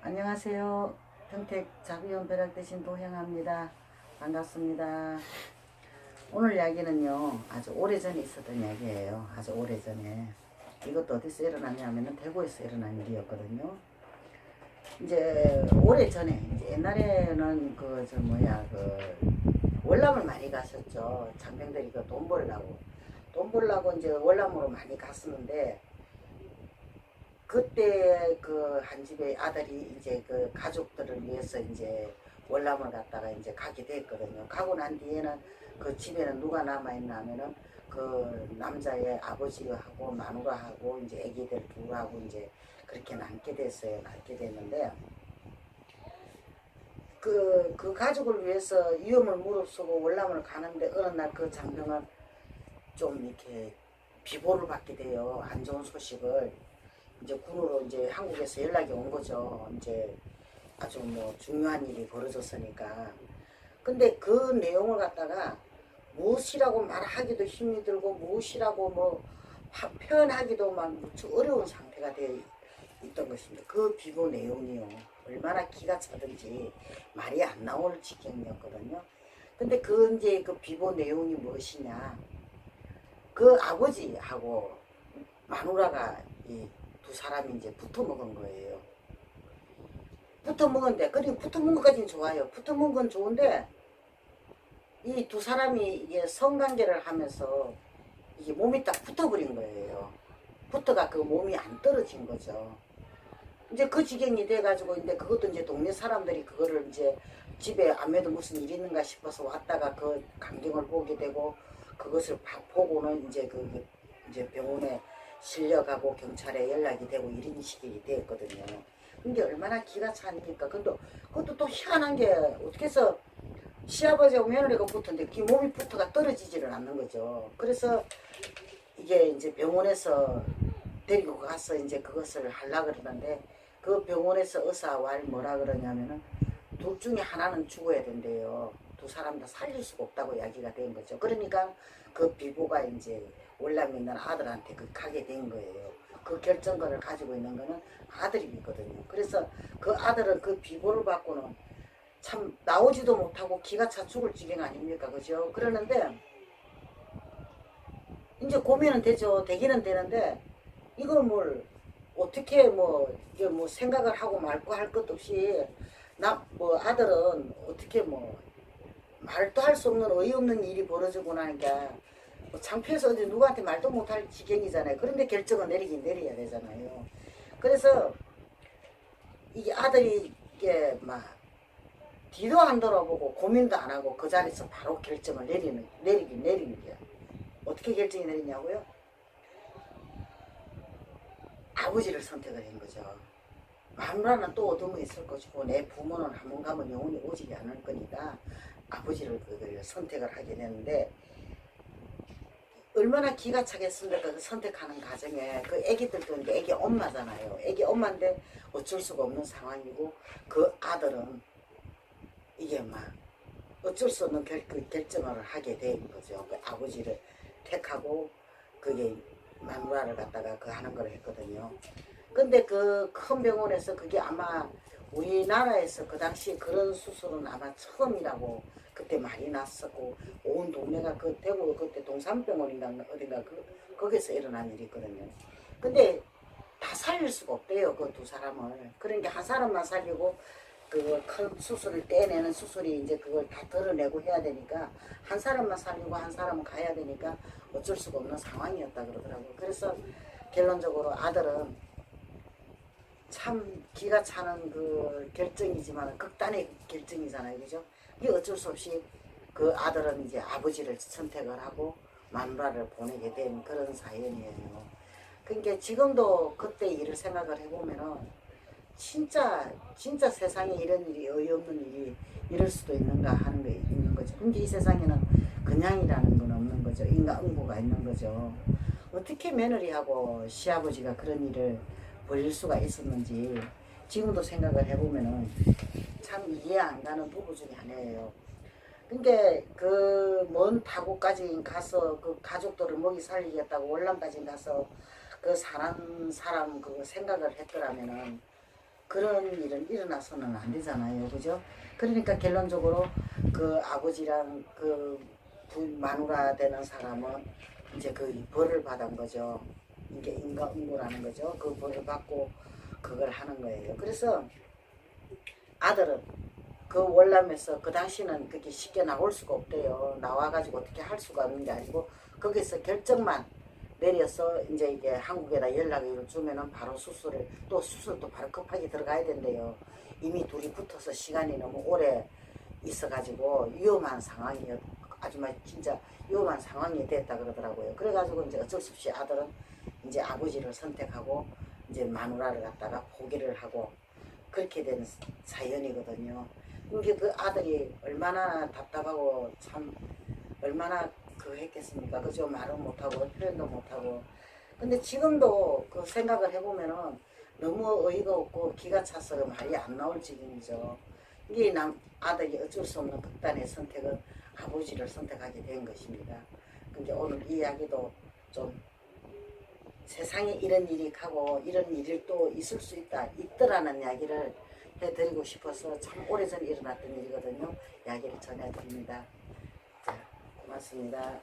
안녕하세요. 평택 자비원 벼락 대신 도행합니다. 반갑습니다. 오늘 이야기는요, 아주 오래전에 있었던 이야기예요. 아주 오래전에. 이것도 어디서 일어났냐면은 대구에서 일어난 일이었거든요. 이제 오래전에, 이제 옛날에는 월남을 많이 갔었죠. 장병들이 돈 벌려고 이제 월남으로 많이 갔었는데, 그때 그 한 집의 아들이 이제 그 가족들을 위해서 이제 월남을 갔다가 이제 가게 됐거든요. 가고 난 뒤에는 그 집에는 누가 남아있나 하면은 그 남자의 아버지하고 마누라하고 이제 애기들 둘하고 이제 그렇게 남게 됐어요. 남게 됐는데 그 가족을 위해서 위험을 무릅쓰고 월남을 가는데 어느 날 그 장병은 좀 이렇게 비보를 받게 돼요. 안 좋은 소식을. 이제 군으로 이제 한국에서 연락이 온 거죠. 이제 아주 뭐 중요한 일이 벌어졌으니까. 근데 그 내용을 갖다가 무엇이라고 말하기도 힘이 들고 무엇이라고 뭐 표현하기도 막 무척 어려운 상태가 되어 있던 것입니다. 그 비보 내용이요. 얼마나 기가 차든지 말이 안 나올 지경이었거든요. 근데 그 이제 그 비보 내용이 무엇이냐. 그 아버지하고 마누라가 이 두 사람이 이제 붙어 먹은 거예요. 붙어 먹은데, 그리고 붙어 먹은 것까지는 좋아요. 붙어 먹은 건 좋은데, 이 두 사람이 이게 성관계를 하면서 이게 몸이 딱 붙어버린 거예요. 붙어가 그 몸이 안 떨어진 거죠. 이제 그 지경이 돼가지고, 이제 그것도 이제 동네 사람들이 그거를 이제 집에 아무래도 무슨 일 있는가 싶어서 왔다가 그 광경을 보게 되고, 그것을 보고는 이제 병원에 실려가고 경찰에 연락이 되고 이런 식이 되었거든요. 근데 얼마나 기가 차니까. 근데 그것도 또 희한한 게 어떻게 해서 시아버지하고 며느리가 붙었는데 그 몸이 붙어가 떨어지지를 않는 거죠. 그래서 이게 이제 병원에서 데리고 가서 이제 그것을 하려고 그러는데 그 병원에서 의사와 뭐라 그러냐면은 둘 중에 하나는 죽어야 된대요. 두 사람 다 살릴 수가 없다고 이야기가 된 거죠. 그러니까 그 비보가 이제 월남에 있는 아들한테 그 가게 된 거예요. 그 결정권을 가지고 있는 거는 아들이거든요. 그래서 그 아들은 그 비보를 받고는 참 나오지도 못하고 기가 차 죽을 지경 아닙니까? 그죠? 그러는데 이제 고민은 되죠. 되기는 되는데 이걸 뭘 어떻게 이게 뭐 생각을 하고 말고 할 것도 없이 아들은 어떻게 말도 할 수 없는 어이없는 일이 벌어지고 나니까 창피해서 어디 누구한테 말도 못할 지경이잖아요. 그런데 결정을 내리긴 내려야 되잖아요. 그래서 이게 아들이 이게 막 뒤도 안 돌아보고 고민도 안 하고 그 자리에서 바로 결정을 내리는 게 어떻게 결정이 내리냐고요? 아버지를 선택을 한 거죠. 마누라는 또 어둠이 있을 것이고 내 부모는 한 번 가면 영원히 오지 않을 거니까 아버지를 그걸 선택을 하게 되는데 얼마나 기가 차겠습니까? 그 선택하는 과정에 그 애기들도 이제 애기 엄마잖아요. 애기 엄마인데 어쩔 수가 없는 상황이고 그 아들은 이게 막 어쩔 수 없는 결정을 하게 된 거죠. 그 아버지를 택하고 그게 마누라를 갖다가 그 하는 걸 했거든요. 근데 그 큰 병원에서 그게 아마 우리나라에서 그 당시 그런 수술은 아마 처음이라고 그때 많이 났었고 온 동네가 그 대구 그때 동산병원인가 어딘가 거기서 일어난 일이 있거든요. 근데 다 살릴 수가 없대요. 그 두 사람을. 그러니까 한 사람만 살리고 그 큰 수술을 떼내는 수술이 이제 그걸 다 드러내고 해야 되니까 한 사람만 살리고 한 사람은 가야 되니까 어쩔 수가 없는 상황이었다 그러더라고요. 그래서 결론적으로 아들은 참 기가 차는 그 결정이지만 극단의 결정이잖아요. 그죠? 이게 어쩔 수 없이 그 아들은 이제 아버지를 선택을 하고 마누라를 보내게 된 그런 사연이에요. 그러니까 지금도 그때 일을 생각을 해보면은 진짜 세상에 이런 일이 어이없는 일이 이럴 수도 있는가 하는 게 있는 거죠. 근데 이 세상에는 그냥이라는 건 없는 거죠. 인과응보가 있는 거죠. 어떻게 며느리하고 시아버지가 그런 일을 벌일 수가 있었는지 지금도 생각을 해보면은 참 이해 안 가는 부부 중에 하나예요. 근데 그 먼 타국까지 가서 그 가족들을 먹이 살리겠다고 월남까지 가서 그 사람 그 생각을 했더라면은 그런 일은 일어나서는 안 되잖아요. 그죠? 그러니까 결론적으로 그 아버지랑 그 마누라 되는 사람은 이제 그 벌을 받은 거죠. 이게 인과응보라는 거죠. 그 벌을 받고 그걸 하는 거예요. 그래서 아들은 그 월남에서 그 당시는 그렇게 쉽게 나올 수가 없대요. 나와가지고 어떻게 할 수가 없는 게 아니고 거기서 결정만 내려서 이제 이게 한국에다 연락을 주면은 바로 수술을 또 수술도 바로 급하게 들어가야 된대요. 이미 둘이 붙어서 시간이 너무 오래 있어가지고 위험한 상황이요. 아주 막 진짜 위험한 상황이 됐다 그러더라고요. 그래가지고 이제 어쩔 수 없이 아들은 이제 아버지를 선택하고 이제 마누라를 갖다가 포기를 하고 그렇게 된 사연이거든요. 이게 그 아들이 얼마나 답답하고 참 얼마나 그 했겠습니까? 그죠? 말은 못하고 표현도 못하고. 근데 지금도 그 생각을 해보면은 너무 어이가 없고 기가 차서 말이 안 나올 지경이죠. 이게 아들이 어쩔 수 없는 극단의 선택은 아버지를 선택하게 된 것입니다. 근데 오늘 이야기도 좀 세상에 이런 일이 가고 이런 일이 또 있을 수 있더라는 이야기를 해드리고 싶어서 참 오래전에 일어났던 일이거든요. 이야기를 전해드립니다. 자, 고맙습니다.